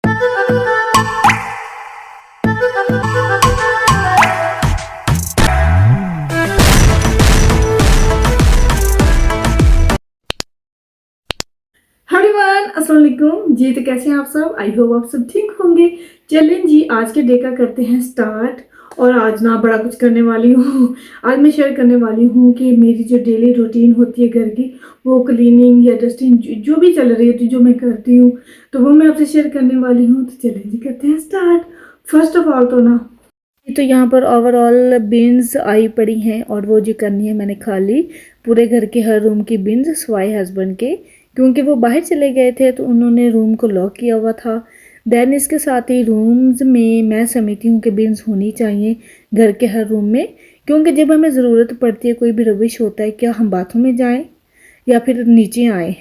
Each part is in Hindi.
अस्सलाम वालेकुम जी। तो कैसे हैं आप सब? आई होप आप सब ठीक होंगे। चलें जी, आज के डे का करते हैं स्टार्ट। और आज ना बड़ा कुछ करने वाली हूँ। आज मैं शेयर करने वाली हूँ कि मेरी जो डेली रूटीन होती है घर की, वो क्लीनिंग या डस्टिंग जो भी चल रही होती है, जो मैं करती हूँ, तो वो मैं आपसे शेयर करने वाली हूँ। तो चलें जी, करते हैं स्टार्ट। फर्स्ट ऑफ ऑल तो ना, तो यहाँ पर ओवरऑल बिन्स आई पड़ी हैं और वो जो करनी है मैंने खा ली पूरे घर के हर रूम की बिन्स स्वाई हस्बैंड के, क्योंकि वो बाहर चले गए थे तो उन्होंने रूम को लॉक किया हुआ था। देन इसके साथ ही रूम्स में मैं समझती हूँ कि बिन्स होनी चाहिए घर के हर रूम में, क्योंकि जब हमें ज़रूरत पड़ती है, कोई भी रबिश होता है, क्या हम बाथरूम में जाएं या फिर नीचे आए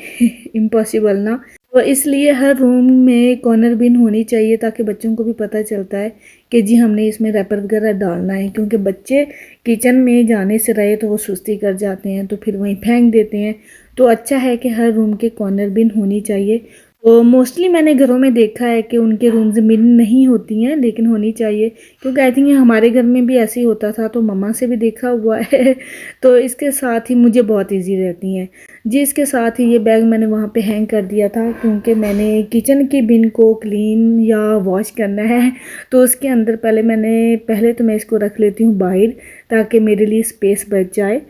इम्पॉसिबल ना। तो इसलिए हर रूम में कॉर्नर बिन होनी चाहिए ताकि बच्चों को भी पता चलता है कि जी हमने इसमें रैपर वगैरह डालना है, क्योंकि बच्चे किचन में जाने से रहे तो वो सुस्ती कर जाते हैं तो फिर वहीं फेंक देते हैं। तो अच्छा है कि हर रूम के कॉर्नर बिन होनी चाहिए। तो मोस्टली मैंने घरों में देखा है कि उनके रूम्स बिन नहीं होती हैं, लेकिन होनी चाहिए, क्योंकि आई थिंक हमारे घर में भी ऐसे ही होता था, तो मम्मा से भी देखा हुआ है तो इसके साथ ही मुझे बहुत इजी रहती हैं जी। इसके साथ ही ये बैग मैंने वहाँ पे हैंग कर दिया था, क्योंकि मैंने किचन की बिन को क्लीन या वॉश करना है। तो उसके अंदर पहले तो मैं इसको रख लेती हूँ बाहर, ताकि मेरे लिए स्पेस बच जाए।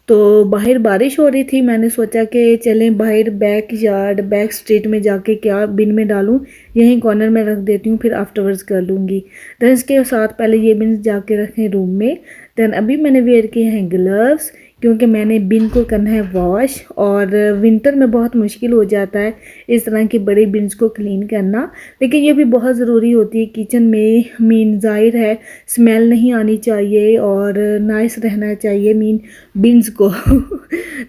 तो बाहर बारिश हो रही थी, मैंने सोचा कि चलें बाहर बैक स्ट्रीट में जाके क्या बिन में डालूं, यहीं कॉर्नर में रख देती हूँ, फिर आफ्टरवर्ड्स कर लूँगी। देन इसके साथ पहले ये बिन जाके रखें रूम में। देन अभी मैंने वेयर किए हैं ग्लव्स, क्योंकि मैंने बिन को करना है वॉश, और विंटर में बहुत मुश्किल हो जाता है इस तरह की बड़ी बिन्स को क्लीन करना, लेकिन ये भी बहुत ज़रूरी होती है किचन में। मीन ज़ाहिर है स्मेल नहीं आनी चाहिए और नाइस रहना चाहिए मीन बिन्स को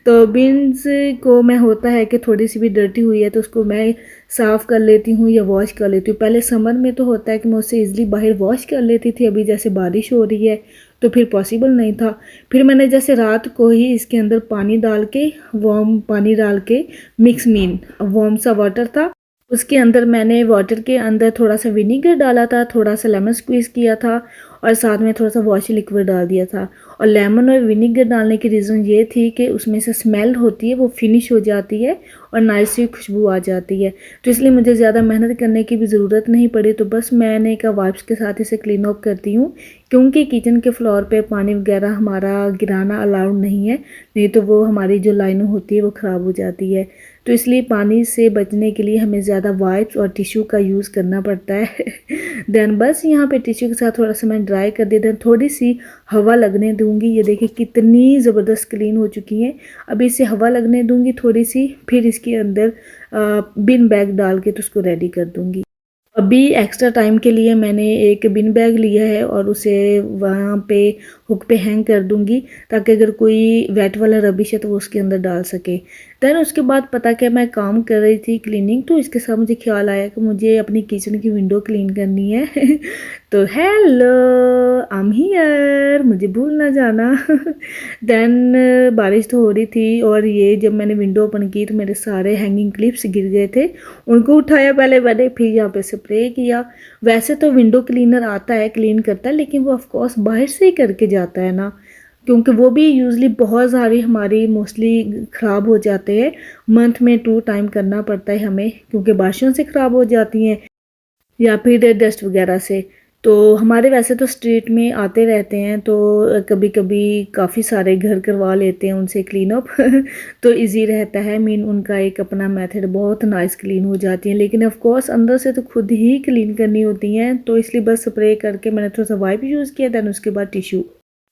तो बिन्स को मैं होता है कि थोड़ी सी भी डर्टी हुई है तो उसको मैं साफ़ कर लेती हूँ या वॉश कर लेती हूँ। पहले समर में तो होता है कि मैं उससे ईज़िली बाहर वॉश कर लेती थी, अभी जैसे बारिश हो रही है तो फिर पॉसिबल नहीं था। फिर मैंने जैसे रात को ही इसके अंदर पानी डाल के, वार्म पानी डाल के, मिक्स मीन वार्म सा वाटर था, उसके अंदर मैंने वाटर के अंदर थोड़ा सा विनीगर डाला था, थोड़ा सा लेमन स्क्वीज़ किया था और साथ में थोड़ा सा वॉश लिक्विड डाल दिया था। और लेमन और विनीगर डालने की रीज़न ये थी कि उसमें से स्मेल होती है वो फिनिश हो जाती है और नाइस सी खुशबू आ जाती है। तो इसलिए मुझे ज़्यादा मेहनत करने की भी ज़रूरत नहीं पड़ी, तो बस मैंने का वाइप्स के साथ इसे क्लीन अप करती हूँ, क्योंकि किचन के फ्लोर पे पानी वगैरह हमारा गिराना अलाउड नहीं है, नहीं तो वो हमारी जो लाइनिंग होती है वो ख़राब हो जाती है। तो इसलिए पानी से बचने के लिए हमें ज़्यादा वाइप्स और टिश्यू का यूज़ करना पड़ता है देन बस यहाँ पे टिश्यू के साथ थोड़ा सा मैं ड्राई कर दिया, देन थोड़ी सी हवा लगने दूंगी। ये देखिए कितनी ज़बरदस्त क्लीन हो चुकी हैं। अभी इसे हवा लगने दूंगी थोड़ी सी, फिर इसके अंदर बिन बैग डाल के तो उसको रेडी कर दूंगी। अभी एक्स्ट्रा टाइम के लिए मैंने एक बिन बैग लिया है और उसे वहाँ पे हुक पे हैंग कर दूंगी, ताकि अगर कोई वेट वाला रबिश है तो वो उसके अंदर डाल सके। देन उसके बाद पता क्या, मैं काम कर रही थी क्लीनिंग, तो इसके साथ मुझे ख्याल आया कि मुझे अपनी किचन की विंडो क्लीन करनी है तो हेलो आई एम हियर, मुझे भूल ना जाना देन बारिश तो हो रही थी, और ये जब मैंने विंडो ओपन की तो मेरे सारे हैंगिंग क्लिप्स गिर गए थे, उनको उठाया पहले मैंने, फिर यहाँ पे स्प्रे किया। वैसे तो विंडो क्लीनर आता है, क्लीन करता है, लेकिन वो ऑफकोर्स बाहर से ही करके जाता है ना, क्योंकि वो भी यूजली बहुत सारी हमारी मोस्टली ख़राब हो जाते हैं। मंथ में 2 टाइम करना पड़ता है हमें, क्योंकि बारिशों से ख़राब हो जाती हैं या फिर डस्ट वगैरह से। तो हमारे वैसे तो स्ट्रीट में आते रहते हैं, तो कभी कभी काफ़ी सारे घर करवा लेते हैं उनसे क्लीन अप तो इजी रहता है, मीन उनका एक अपना मेथड, बहुत नाइस क्लीन हो जाती हैं। लेकिन ऑफ कोर्स अंदर से तो खुद ही क्लीन करनी होती हैं, तो इसलिए बस स्प्रे करके मैंने थोड़ा सा वाइप यूज़ किया, दैन उसके बाद टिश्यू।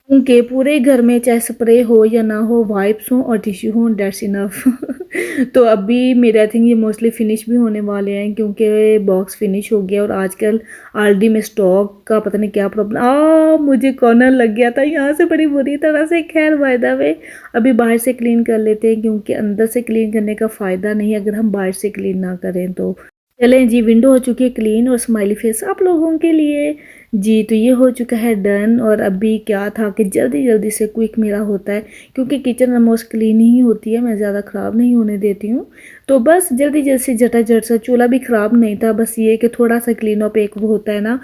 उनके पूरे घर में चाहे स्प्रे हो या ना हो, वाइप्स हों और टिश्यू हों, डेट्स इनफ तो अभी मेरे आई थिंक ये मोस्टली फिनिश भी होने वाले हैं, क्योंकि बॉक्स फिनिश हो गया और आजकल ऑलरेडी में स्टॉक का पता नहीं क्या प्रॉब्लम, मुझे कॉर्नर लग गया था यहाँ से बड़ी बुरी तरह से। खैर बाय द वे अभी बाहर से क्लीन कर लेते हैं, क्योंकि अंदर से क्लीन करने का फ़ायदा नहीं है अगर हम बाहर से क्लीन ना करें तो। चलें जी, विंडो हो चुकी है क्लीन और स्माइली फेस आप लोगों के लिए। जी, तो ये हो चुका है डन। और अभी क्या था कि जल्दी जल्दी से क्विक मेरा होता है, क्योंकि किचन ऑलमोस्ट क्लीन ही होती है, मैं ज़्यादा ख़राब नहीं होने देती हूँ। तो बस जल्दी जल्दी से झटाझट सा, चूल्हा भी ख़राब नहीं था, बस ये कि थोड़ा सा क्लीन अप एक वो होता है ना,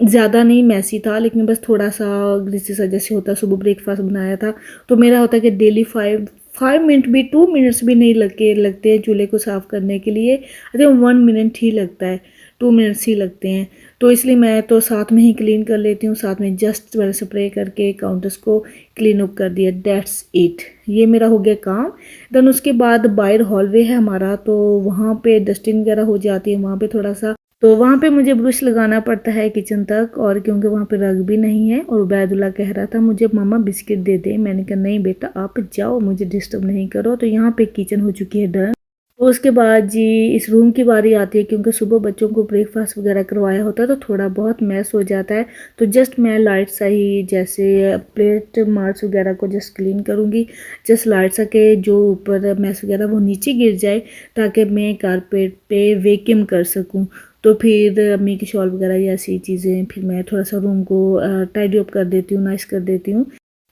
ज़्यादा नहीं मैसी था, लेकिन बस थोड़ा सा ग्रीसी सा जैसे होता है। सुबह ब्रेकफास्ट बनाया था, तो मेरा होता है कि डेली 5 मिनट भी, 2 मिनट्स भी नहीं लगते हैं चूल्हे को साफ़ करने के लिए। आई थिंक 1 मिनट ही लगता है, 2 मिनट्स ही लगते हैं। तो इसलिए मैं तो साथ में ही क्लीन कर लेती हूँ, साथ में जस्ट मैंने स्प्रे करके काउंटर्स को क्लीन अप कर दिया, दैट्स इट। ये मेरा हो गया काम। देन उसके बाद बाहर हॉलवे है हमारा, तो वहाँ पे डस्टिंग वगैरह हो जाती है, वहाँ पे थोड़ा सा, तो वहाँ पे मुझे ब्रश लगाना पड़ता है किचन तक, और क्योंकि वहाँ पे रग भी नहीं है। और उबैदुल्ला कह रहा था मुझे मम्मा बिस्किट दे दे, मैंने कहा नहीं बेटा आप जाओ, मुझे डिस्टर्ब नहीं करो। तो यहाँ पे किचन हो चुकी है डन। तो उसके बाद जी इस रूम की बारी आती है, क्योंकि सुबह बच्चों को ब्रेकफास्ट वगैरह करवाया होता है, तो थोड़ा बहुत मैस हो जाता है। तो जस्ट मैं लाइट सा ही, जैसे प्लेट मार्क्स वगैरह को जस्ट क्लीन करूँगी, जस्ट लाइट सा के जो ऊपर मैस वगैरह वो नीचे गिर जाए, ताकि मैं कारपेट पे वैक्यूम कर सकूँ। तो फिर अम्मी की शॉल वगैरह या ऐसी चीज़ें, फिर मैं थोड़ा सा रूम को टाइडी अप कर देती हूँ, नाइस कर देती हूँ।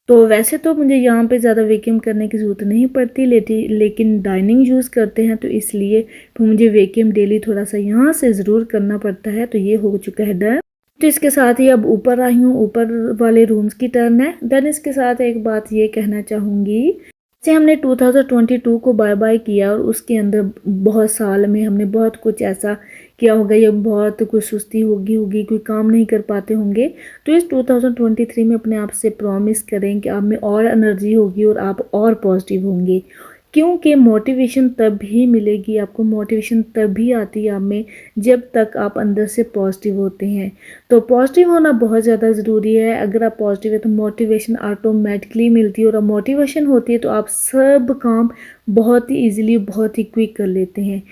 तो वैसे तो मुझे यहाँ पे ज़्यादा वैक्यूम करने की ज़रूरत नहीं पड़ती, लेकिन डाइनिंग यूज़ करते हैं, तो इसलिए तो मुझे वैक्यूम डेली थोड़ा सा यहाँ से ज़रूर करना पड़ता है। तो ये हो चुका है डन। तो इसके साथ ही अब ऊपर आई हूँ, ऊपर वाले रूम्स की टर्न है। देन इसके साथ एक बात ये कहना चाहूँगी, से हमने 2022 को बाय बाय किया, और उसके अंदर बहुत साल में हमने बहुत कुछ ऐसा किया होगा, या बहुत कुछ सुस्ती होगी, कोई काम नहीं कर पाते होंगे। तो इस 2023 में अपने आप से प्रॉमिस करें कि आप में और एनर्जी होगी और आप और पॉजिटिव होंगे, क्योंकि मोटिवेशन तभी मिलेगी आपको, मोटिवेशन तभी आती है आप में जब तक आप अंदर से पॉजिटिव होते हैं। तो पॉजिटिव होना बहुत ज़्यादा ज़रूरी है। अगर आप पॉजिटिव है तो मोटिवेशन ऑटोमेटिकली मिलती है, और मोटिवेशन होती है तो आप सब काम बहुत ही ईजिली, बहुत ही क्विक कर लेते हैं।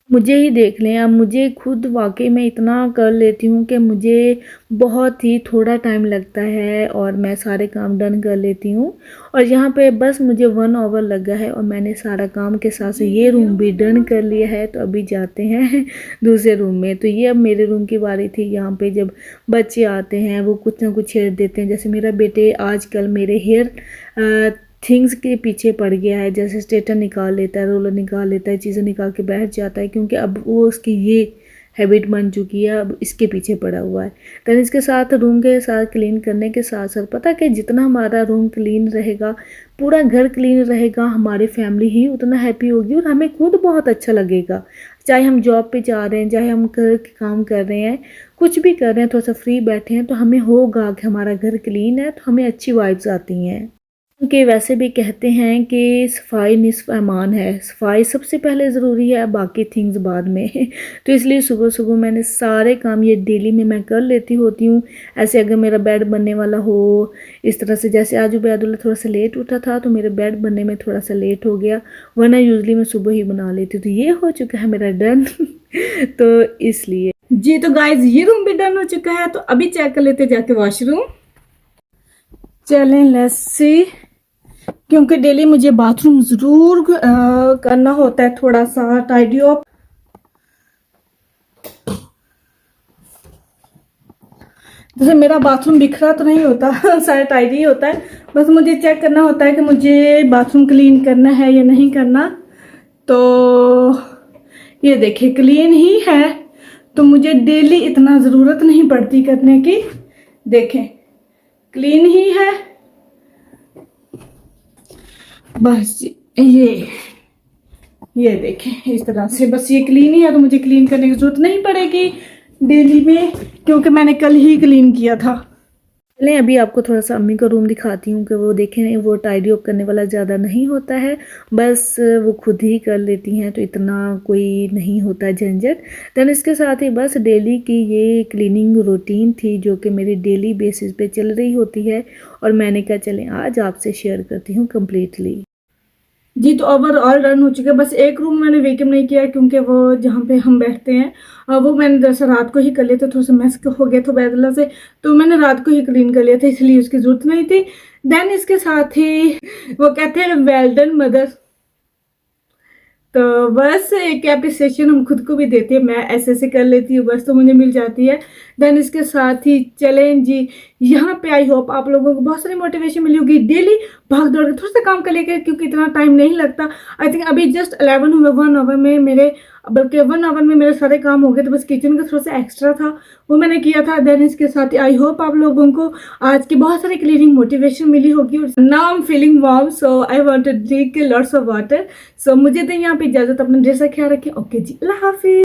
मुझे ही देख लें, अब मुझे खुद वाकई में इतना कर लेती हूँ कि मुझे बहुत ही थोड़ा टाइम लगता है और मैं सारे काम डन कर लेती हूँ। और यहाँ पे बस मुझे 1 आवर लगा है, और मैंने सारा काम के साथ से ये रूम भी डन कर लिया है। तो अभी जाते हैं दूसरे रूम में। तो ये अब मेरे रूम की बारी थी। यहाँ पे जब बच्चे आते हैं वो कुछ ना कुछ छेड़ देते हैं, जैसे मेरा बेटे आजकल मेरे हेयर थिंग्स के पीछे पड़ गया है, जैसे स्ट्रेटनर निकाल लेता है, रोलर निकाल लेता है, चीज़ें निकाल के बैठ जाता है, क्योंकि अब वो उसकी ये हैबिट बन चुकी है, अब इसके पीछे पड़ा हुआ है। तो इसके साथ रूम के साथ क्लीन करने के साथ साथ पता कि जितना हमारा रूम क्लीन रहेगा, पूरा घर क्लीन रहेगा, हमारी फैमिली ही उतना हैप्पी होगी, और हमें खुद बहुत अच्छा लगेगा। चाहे हम जॉब पे जा रहे हैं, चाहे हम घर के काम कर रहे हैं, कुछ भी कर रहे हैं, थोड़ा सा फ्री बैठे हैं, तो हमें होगा कि हमारा घर क्लीन है, तो हमें अच्छी वाइब्स आती हैं। क्योंकि वैसे भी कहते हैं कि सफाई निस्फ ईमान है, सफाई सबसे पहले ज़रूरी है, बाकी थिंग्स बाद में। तो इसलिए सुबह सुबह मैंने सारे काम ये डेली में मैं कर लेती होती हूँ। ऐसे अगर मेरा बेड बनने वाला हो, इस तरह से, जैसे आज उबैदुल्ला थोड़ा सा लेट उठा था तो मेरे बेड बनने में थोड़ा सा लेट हो गया, वरना यूजली मैं सुबह ही बना लेती हूँ। तो ये हो चुका है मेरा डन। तो इसलिए जी, तो गाइज ये रूम भी डन हो चुका है। तो अभी चेक कर लेते जाके वॉशरूम। चलें लेट्स सी, क्योंकि डेली मुझे बाथरूम ज़रूर करना होता है, थोड़ा सा टाइडी अप। जैसे मेरा बाथरूम बिखरा तो नहीं होता, सारा टाइडी होता है, बस मुझे चेक करना होता है कि मुझे बाथरूम क्लीन करना है या नहीं करना। तो ये देखिए क्लीन ही है, तो मुझे डेली इतना ज़रूरत नहीं पड़ती करने की। देखें क्लीन ही है, बस ये देखें इस तरह से, बस ये क्लीन ही है, तो मुझे क्लीन करने की जरूरत नहीं पड़ेगी डेली में, क्योंकि मैंने कल ही क्लीन किया था। चलें अभी आपको थोड़ा सा अम्मी का रूम दिखाती हूँ कि वो देखें, वो टाइडी अप करने वाला ज़्यादा नहीं होता है, बस वो खुद ही कर लेती हैं, तो इतना कोई नहीं होता झंझट। देन इसके साथ ही बस डेली की ये क्लीनिंग रूटीन थी, जो कि मेरी डेली बेसिस पे चल रही होती है, और मैंने कहा चलें आज आपसे शेयर करती हूँ कम्प्लीटली। जी, तो ओवरऑल रन हो चुका है। बस एक रूम मैंने वैक्यूम नहीं किया, क्योंकि वो जहाँ पे हम बैठते हैं वो मैंने दरअसल रात को ही कर लिया था, थोड़ा सा मैस हो गया था बैदला से, तो मैंने रात को ही क्लीन कर लिया था, इसलिए उसकी ज़रूरत नहीं थी। देन इसके साथ ही वो कहते हैं वेल डन मदर, तो बस एक एप्रिसिएशन हम खुद को भी देते हैं, मैं ऐसे कर लेती हूँ बस तो मुझे मिल जाती है। देन इसके साथ ही चलें जी, यहाँ पे आई होप आप लोगों को बहुत सारी मोटिवेशन मिली होगी। डेली भाग दौड़ के थोड़ा सा काम कर लेकर, क्योंकि इतना टाइम नहीं लगता। आई थिंक अभी जस्ट 11 हुए, 1 आवर में मेरे, बल्कि 1 आवर में मेरे सारे काम हो गए, तो बस किचन का थोड़ा सा एक्स्ट्रा था वो मैंने किया था। देन इसके साथ ही आई होप आप लोगों को आज की बहुत सारी क्लीनिंग मोटिवेशन मिली होगी। Now I am feeling warm, so I want to drink lots of water. So मुझे तो यहाँ पे इजाजत, अपना ढेर सा ख्याल रखें। ओके जी, अल्लाह हाफिज।